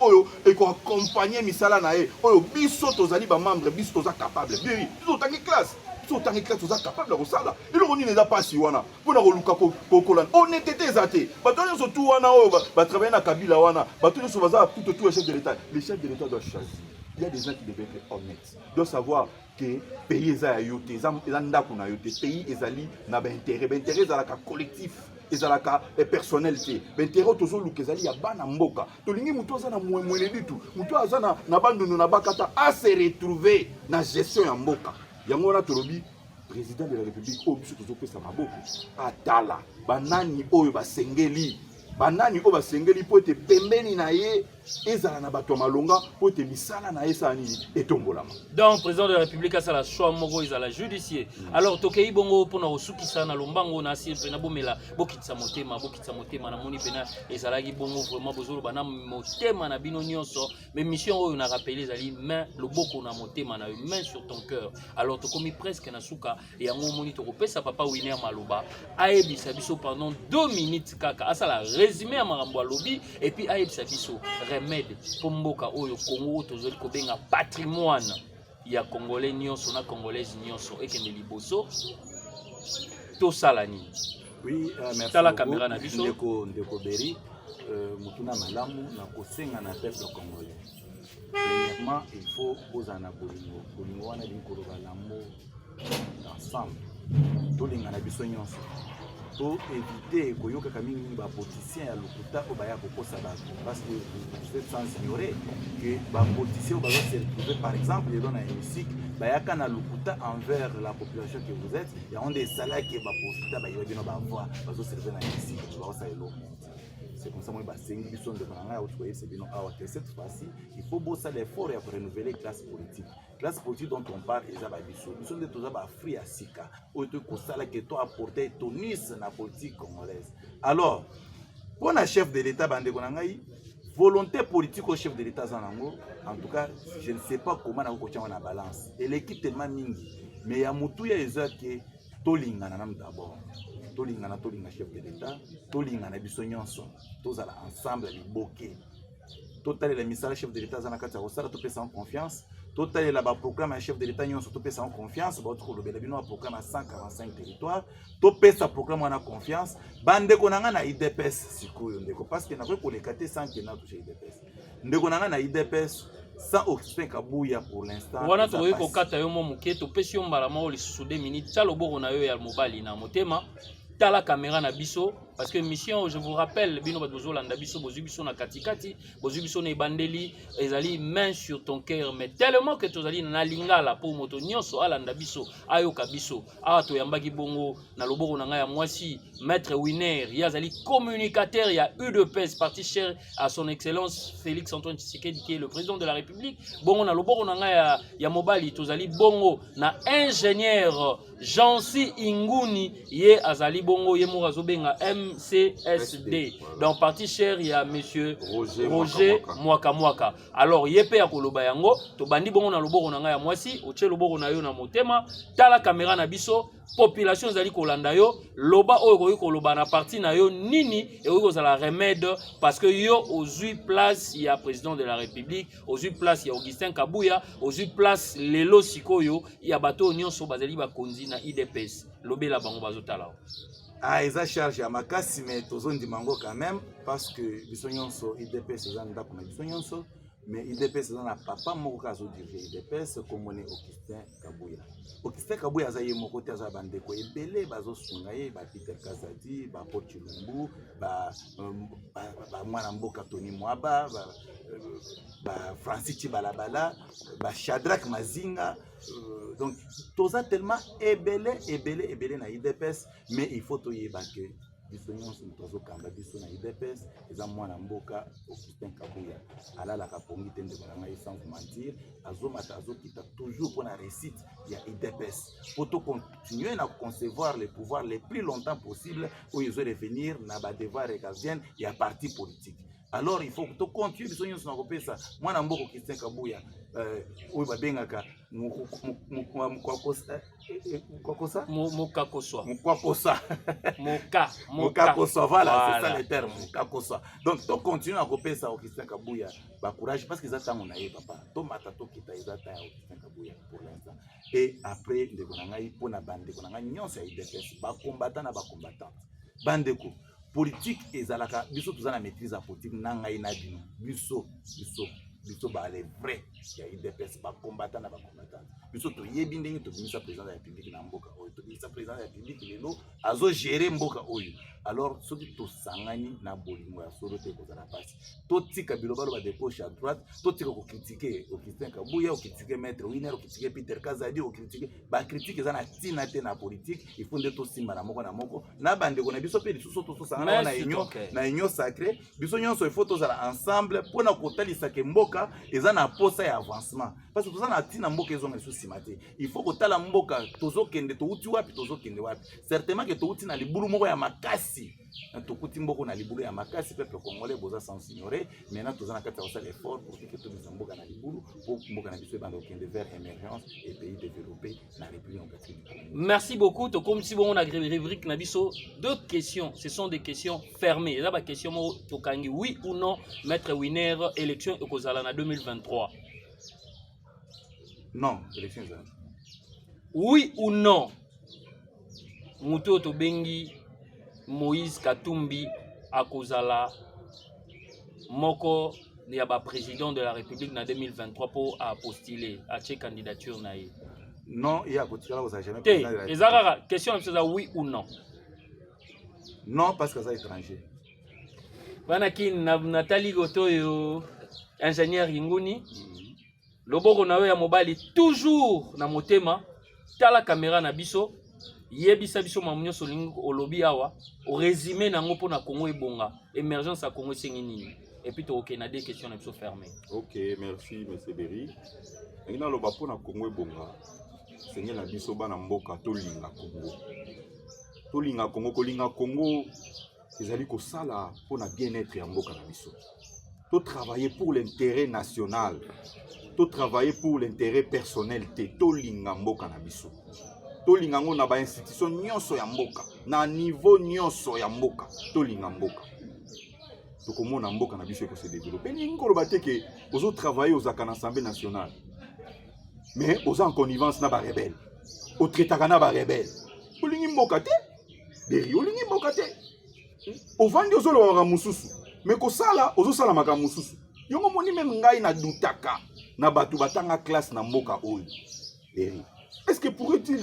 et qu'on accompagne Misala Nae. Biso tozali ba membre, biso toza capable. Bien, biso tangi classe. Biso tangi classe toza capable de ça là. Il roni n'est pas si wana. Pour na roluka ko kolan. Honnêteté ezate. Batonyo surtout wana ba travailler na Kabila wana. Batonyo so baza tout les chefs de l'État. Les chefs de l'État doivent choisir. Il y a des gens qui doivent être honnêtes. Ils doivent savoir que pays eza yote, eza ndako na yote. Pays ezali na ba intérêt, ba intérêt za la collectif. ezalaka personnalité bentero tozoluka ezali ya bana mboka tolingi mutu aza na mwemwene ditu mutu aza na bandundu na bakata a se retrouver na gestion ya mboka yango wana tolobi président de la république oyo biso tozopesa maboko atala banani oyo basengeli po ete pembeni na ye ezala na bato ya malonga po ete misala na ye esala nini etombolama. Donc président de la république asala choix moko ezala judiciaire. Alors tokei bongo mpona kosukisa na lombango na asile pena bomela bokitisa motema na moni pena ezalaki bongo vraiment bozoloba na motema na bino nyonso mais mission oyo na rappelé ezali main loboko na motema na main sur ton cœur. Alors tokomi presque na suka yango moni tokopesa papa Winner Maloba ayebisa biso pendant 2 minutes kaka asala résumé à makambo lobby et puis ayebisa biso remède pour mboka oyo Congo tozoli kobenga patrimoine ya congolais nyonso na congolaise nyonso ekende liboso to salani. Oui, merci. Tala caméra na biso ndeko Beri mutuna malamu na kosenga na peuple congolais. Premièrement, il faut ozana bolingo wana linkoloba lamo ensemble. Tolinga na biso nyonso. Pour éviter que yoka mingi ba politicien ya lokuta o baya kokosa bato parce que vous êtes sans ignorer que ba politicien ba se retrouver par exemple dans un hémicycle baya kana lokuta envers la population que vous êtes il y a des salaires qui ba profita ba yobino ba voir ba se servir dans un hémicycle ba ça elo. C'est comme ça moi ba sengi biso de bananga au toyer c'est bino awa cette fois-ci il faut bosser l'effort pour renouveler classe politique. Classe politique dont on parle est Zababiso. Nous sommes des tous free à Sika. Ou te consala que toi apporter ton dans la politique congolaise. Alors, pour un chef de l'État, volonté politique au chef de l'État Zanango, en tout cas, je ne sais pas comment on a la balance. Et l'équipe tellement mingi. Mais il y a mutu ya ezaki tolinga na nam d'abord. Tolinga chef de l'État, tolinga na biso nyonso. Tous à ensemble les bokeh. Total les messages chef de l'État Zanakata Rosala to pesa en confiance. Total la programme chef de l'État nyonso to pesa en confiance. Votre le belabino a programme à 145 territoires. To pesa programme en confiance. Bande konanga na IDPS sikoyo ndeko parce que na ko kolekate sans que na toucher IDPS. Ndeko nanga na IDPS sans Augustin Kabuya pour l'instant. Wana toye ko kata yo mo muke to pesi yo mbala mo li sous 2 minutes. Talo boko na yo ya mobali na motema. La caméra na biso parce que mission je vous rappelle bino badozo landa biso bozubiso na katikati bozubiso na bandeli ezali main sur ton cœur mais tellement que tozali na lingala pour moto nyonso alanda biso ayoka biso awa to yambaki bongo na loboko na ya mwasi maître Winner yazali communicateur ya UDPS parti cher à son excellence Félix Antoine Tshisekedi qui est le président de la République bongo na loboko na ya mobali tozali bongo na ingénieur Jansi Inguni ye azali bongo ye morazo benga MCSD donc parti cher il y a monsieur Roger Mwaka. Alors yepe ya koloba yango to bandi bongo na loboko na ya mwasi oche loboko na yo na motema tala caméra na biso population zali kolanda yo loba oyo koloba na parti na yo nini et oyo za la remède parce que yo ozui place ya président de la République ozui place ya Augustin Kabuya ozui place lelo sikoyo ya bato nyonso bazali bakonzi na IDPS lobela bango bazotala. Ah, eza charge ya makasi mais tozondi mango quand même parce que biso nyonso IDPS eza ndako na biso nyonso mais IDPS eza na papa moko kazo dirige IDPS komone Augustin Kabuya aza ye moko te aza bandeko ebele bazosunga ye ba Peter Kazadi ba Paul Chilumbu ba mwana mboka Tony Mwaba ba Francis Chibalabala ba Shadrach Mazinga donc toza tellement ebele na IDPS mais il faut toyeba que biso nyonso tozo kamba biso na IDPS eza mwana mboka Augustin Kabuya alala kapongi tende bana sans mentir azomata azokita toujours pour la réussite ya IDPS pour continuer à concevoir les pouvoirs les plus longtemps possible où ils vont revenir na ba devoir régalienne ya parti politique. Alors il faut que tu continues biso nyonso na kopesa mwana mboka Augustin Kabuya oyo babengaka Mukakoswa voilà c'est ça le terme Mukakoswa donc tu continues à couper ça Augustin Kabuya ba courage parce qu'ils attendent na papa to mata to kita izata Augustin Kabuya pour l'instant et après ndeko na ngai pona bandeko na ngai nyonso ya IDPS ba combattant na ba combattant bandeko politique ezalaka biso tozana maîtrise ya politique na ngai na bino biso ba les vrais ya IDPS ba combattant na ba combattant biso toyebi ndenge tobimisa président de la République na mboka oyo tobimisa président de la République lelo azo gérer mboka oyo alors soki tosangani na bolingo ya solo te kozala pasi totika biloba lo ba de gauche à droite totika ko critiquer Augustin Kabuya critiquer maître Winer critiquer Peter Kazadi critiquer ba critique eza na tina te na politique il faut ndeto simba na moko na bande ko na biso pe lisusu to sangana na union sacrée biso nyonso il faut tozala ensemble pour na kotalisa ke mboka eza na posa ya avancement parce que tozana tina mboka ezo mesu simate il faut kotala mboka tozokende to uti wapi tozokende wapi certainement que to uti na libulu moko ya makasi tokuti mboko na libulu ya makasi peuple congolais boza sans ignorer maintenant tozana kata osala effort pour que to mboka na libulu pour mboka na biso bando okende vers émergence et pays développés na République démocratique. Merci beaucoup. To comme si bon on a rubrique na biso deux questions, ce sont des questions fermées. Là ba question mo to kangi oui ou non maître Winer élection ekozala na 2023. Non, élection ça. Oui ou non muto to bengi Moïse Katumbi akozala moko ya ba président de la République na 2023 pour postuler à cette candidature na ye. Non, il y a kotikala ko jamais président de la République. Ezara question c'est oui ou non. Non parce que ça étranger. Bana ki Nathalie Gotoyo ingénieur Inguni. Loboko na we ya mobali toujours na motema tala caméra na biso. Yebisa biso mamunyo solingo olobi awa au résumé nango pona Congo ebonga émergence à Congo sengi nini et puis to na des questions na biso fermées. OK, merci monsieur Berry. Ngina loba pona Congo ebonga sengi na biso bana mboka tolinga Congo. Tolinga Congo kolinga Congo ezali ko sala pona bien-être ya mboka na biso. To travailler pour l'intérêt national. To travailler pour l'intérêt personnel te tolinga mboka na biso. Tolinga ngo na ba institution nyonso ya mboka na niveau nyonso ya mboka tolinga mboka tokomona mboka na biso ko se développer ningo lo bateke ozo travailler aux assemblée nationale mais aux en connivence na ba rebelle au traitaka na ba rebelle olingi mboka te Berry olingi mboka te ovandi ozo lo wa mususu mais ko sala ozo sala maka mususu yongo moni même ngai na dutaka na batu batanga classe na mboka oyo Berry. Est-ce que pourrait-il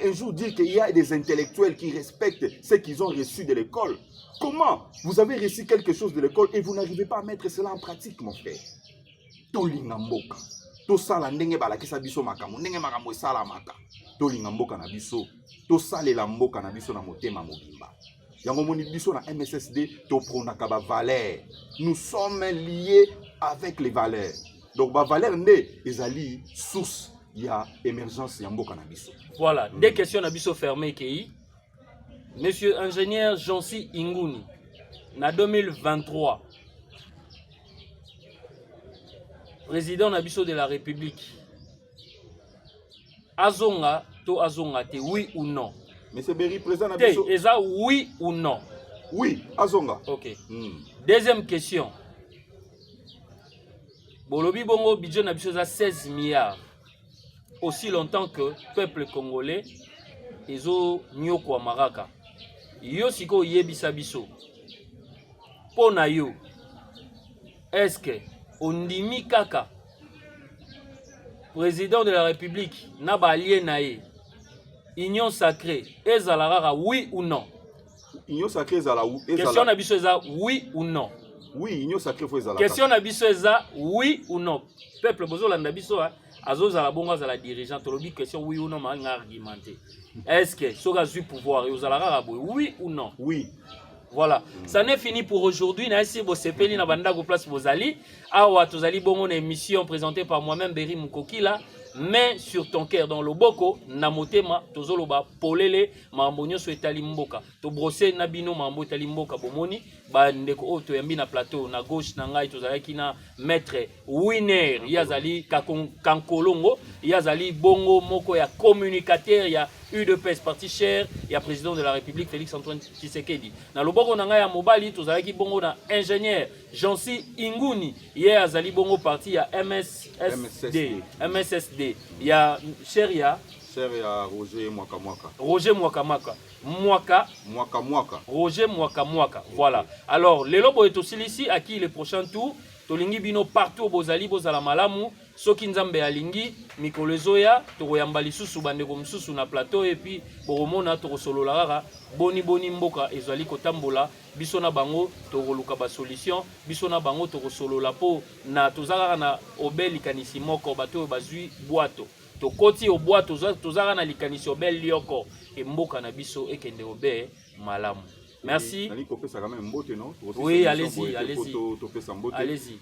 un jour dire qu'il y a des intellectuels qui respectent ce qu'ils ont reçu de l'école? Comment vous avez reçu quelque chose de l'école et vous n'arrivez pas à mettre cela en pratique, mon frère? Tolinga mboka. To sala ndenge balakisa biso makambo, ndenge makambo esala maka. Tolinga mboka na biso. To salela mboka na biso na motema mobimba. Yango moni biso na MSSD to pronaka ba valeur. Nous sommes liés avec les valeurs. Donc ba valeur nde ezali source. Il y a émergence Yamboka Nabiso. Voilà, des questions Nabiso fermées qui monsieur ingénieur Jonsi Inguni, na 2023, président Nabiso de la République, Azonga, to Azonga, te oui ou non? Monsieur Berry, président Nabiso. Te, eza oui ou non? Oui, Azonga. Ok. Deuxième question. Bolobi Bongo, budget Nabiso a 16 milliards. Aussi longtemps que le peuple congolais ezo nyoko maraka. Yo siko yebisa biso. Pona yo. Est-ce que ondimi kaka président de la République na ba allié nae union sacrée ezalara oui ou non? Union sacrée ezala ou ezala. Question na biso eza oui ou non? Oui, union sacrée faut ezala. Question na biso eza oui ou non? Peuple bozo landa biso Azoza la bonga la dirigeante, lobi question oui ou non, m'a argumenté. Est-ce que soga du pouvoir et aux alara oui ou non? Oui. Voilà. Ça n'est fini pour aujourd'hui. Naïsi bo sepeli na banda go place bozali. Awa tozali bongo na émission présentée par moi-même Berry Mukokila. Mais sur ton cœur dans le boko na motema tozoloba polele mambonyo so etali mboka to brosser na bino mambo etali mboka bomoni ba ndeko oto yambi na plateau na gauche na ngai tozalaki na maître Winer yazali kankolongo yazali bongo moko ya communicateur ya UDPS parti cher ya président de la République Félix Antoine Tshisekedi na loboko na ngai ya mobali tozalaki bongo na ingénieur Jonsi Inguni ye azali bongo parti ya MSSD ya Sheria Roger Mwakamwaka. Roger Mwakamwaka. Roger Mwakamwaka. Voilà. Alors, les lobos est aussi ici à qui le prochain tour tolingi bino partout bozali bozala malamu soki nzambe alingi mikolo ezoya tokoyamba lisusu bandeko mosusu na plateau epi bokomona tokosolola kaka boni mboka ezali kotambola biso na bango tokoluka basolution biso na bango tokosolola mpo na toza kaka na obel likanisi moko bato oyo bazwi bwato tokoti obwa toza kaka na likanisi obel lioko mboka na biso ekende obe malamu. Merci. Oui, allez-y, allez-y. Allez-y.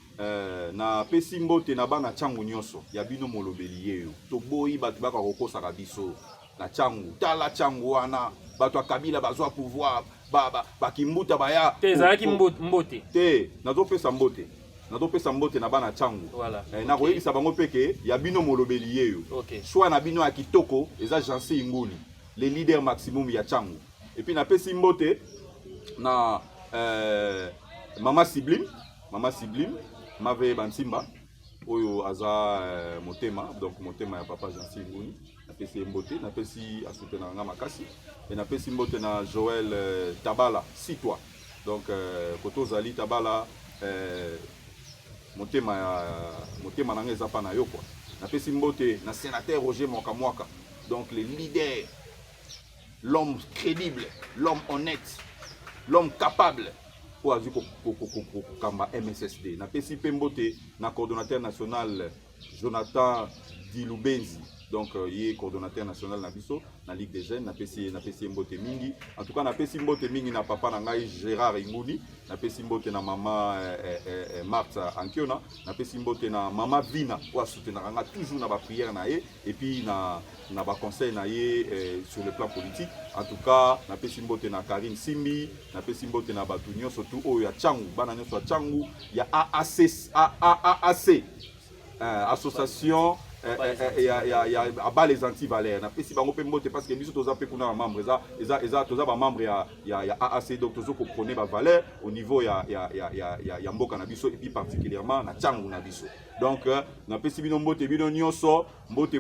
Na pesi mbote na bana changu nyoso ya bino molobeli yeyo. Toboyi batu baka kokosa biso na changu. Tala changu wana batu akabila bazwa pouvoir ba kimbuta baya. Te zaki mbote. Te nazo pesa mbote. Nazo pesa mbote na bana changu. Voilà. Na koyebisa bango peke ya bino molobeli yeyo. OK. Soit na bino ya kitoko eza Jansi Inguni, les leaders maximum ya changu. Et puis na pesi mbote na Mama Siblim Mave Bansimba oyo aza motema, donc motema ya papa Jansi Nguni na pesi mbote na pesi asute na nga makasi et na pesi mbote na Joël Tabala Sitwa, donc koto zali Tabala motema na nga eza pa na yo kwa na pesi mbote na sénateur Roger Mokamwaka, donc les leaders, l'homme crédible, l'homme honnête, l'homme capable pour agir kamba MSSD. Na pesi pembote na coordonnateur national Jonathan Dilubenzi, donc il est coordonnateur national na biso na Ligue des Jeunes. Na pesi mbote mingi, en tout cas na pesi mbote mingi na papa na ngai Gérard Inguni, na pesi mbote na mama Martha Ankiona, na pesi mbote na mama Vina pour soutenir nga toujours na ba prière na ye et puis na ba conseil na ye sur le plan politique. En tout cas na pesi mbote na Karine Simbi, na pesi mbote na batu nyonso tout oyo ya changu bana nyonso ya changu ya AAC association à les anti-valeurs. Na pesi bango pe mbote parce que biso toza pe kuna membre eza toza ba membre ya AAC, donc tozo ko prôner ba valeur au niveau ya mboka na biso et puis particulièrement na changu na biso. Donc na pesi bino mbote bino nyonso mbote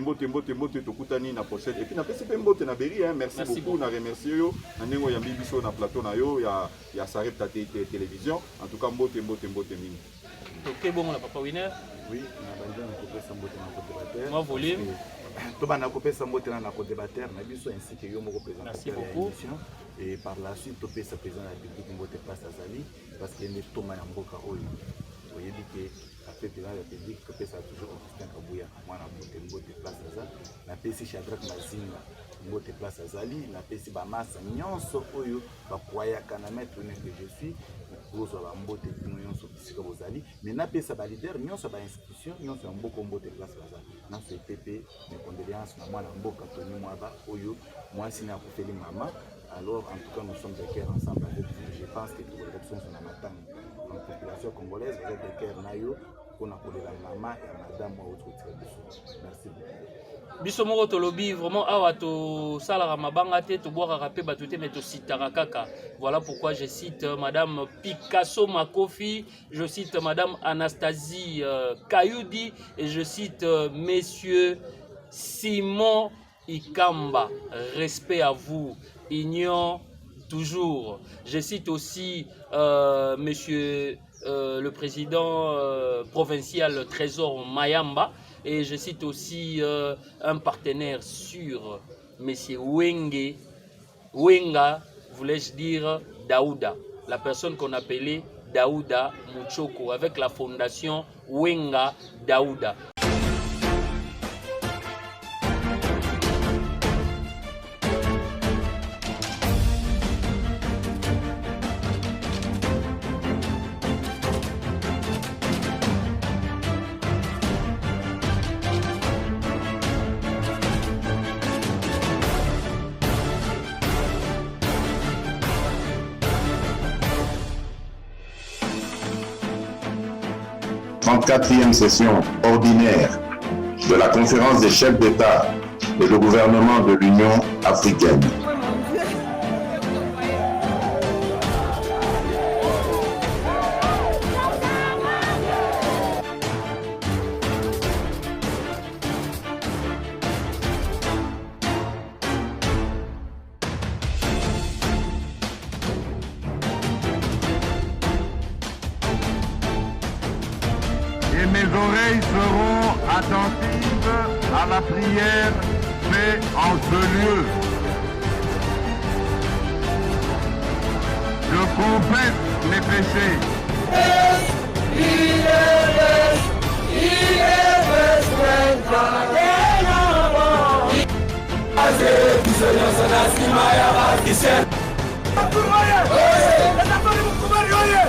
tokutani na prochaine et puis na pesi pe mbote na Beri, merci beaucoup na remercier yo na nengo ya biso na plateau na yo ya Sarepta télévision. En tout cas mbote mingi. OK, bon la papa winner. Oui, na banda na kopesa mbote na co-débatteur. Moi volume. To bana kopesa mbote na co-débatteur na biso ainsi que yo moko présenter. Merci beaucoup. Et par la suite to pesa président de la République mbote place azali parce que ne toma ya mboka oyo. Voyez que après président de la République to pesa toujours Augustin Kabuya mwana mbote place azali na pesi Shadrack Mazinga mbote place azali na pesi ba massa nyonso oyo ba kwayaka na maître que je suis pour la mbote nyonso bisika bozali mais na pesa ba leader nyonso ba institution nyonso ya mboko mbote place bazali na so PP mes condoléances na mwana mboka Tony Mwaba oyo mwasi na kufeli mama. Alors en tout cas nous sommes de cœur ensemble avec vous. Je pense que toutes les options sont na matanga la population congolaise vous êtes de cœur na yo pour na kolela mama ya madame wa autre biso. Merci beaucoup. Biso moko tolobi vraiment awa to salaka mabanga te to boaka pe bato te mais to sitaka kaka. Voilà pourquoi je cite madame Picasso Makofi, je cite madame Anastasie Kayoudi et je cite messieurs Simon Ikamba. Respect à vous. Union toujours. Je cite aussi monsieur le président provincial Trésor Mayamba. Et je cite aussi un partenaire sûr, M. Wenga, voulais-je dire Daouda, la personne qu'on appelait Daouda Muchoko, avec la fondation Wenga Daouda. Quatrième session ordinaire de la conférence des chefs d'État et de gouvernement de l'Union africaine. oreilles seront attentives à la prière faite en ce lieu. Je confesse mes péchés. Oye,